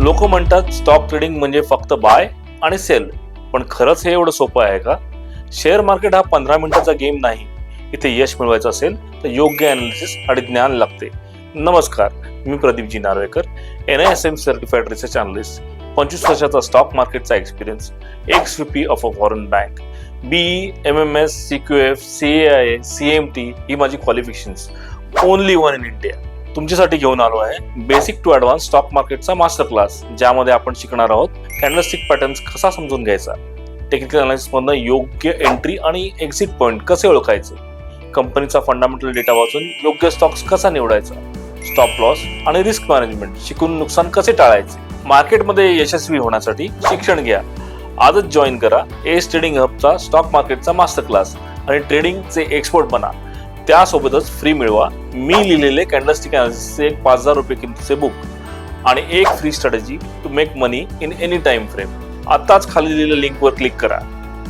लोक म्हणतात stock trading म्हणजे फक्त बाय आणि सेल, पण खरंच हे एवढं सोपं आहे का? शेअर मार्केट हा 15 मिनिटाचा गेम नाही. इथे यश मिळवायचं असेल तर योग्य अनालिसिस आणि ज्ञान लागते. नमस्कार, मी Pradeepji Narvekar, NISM certified research analyst, 25 वर्षाचा स्टॉक मार्केटचा experience, ex VP of a foreign bank, BE, MMS, CQF, CAIA, CMT ही माझी qualifications. Only one in India. तुमच्यासाठी घेऊन आलो आहे बेसिक टू ॲडव्हान्स स्टॉक मार्केटचा मास्टर क्लास, ज्यामध्ये आपण शिकणार आहोत कॅन्डलस्टिक पॅटर्न्स कसा समजून घ्यायचा, टेक्निकल अनालिसिस मधनं योग्य एंट्री आणि एक्झिट पॉईंट कसे ओळखायचे, कंपनीचा फंडामेंटल डेटा वाचून योग्य स्टॉक्स कसा निवडायचा, स्टॉप लॉस आणि रिस्क मॅनेजमेंट शिकून नुकसान कसे टाळायचे. मार्केटमध्ये यशस्वी होण्यासाठी शिक्षण घ्या. आजच जॉईन करा एस ट्रेडिंग हबचा स्टॉक मार्केटचा मास्टर क्लास आणि ट्रेडिंगचे एक्सपर्ट बना. त्यासोबतच फ्री मिळवा मी लिहिलेले कॅन्डलस्टिक अनालिसिसचे एक 5,000 रुपये किमतीचे बुक आणि एक free strategy to make money in any time frame. आताच खाली दिलेल्या लिंकवर क्लिक करा.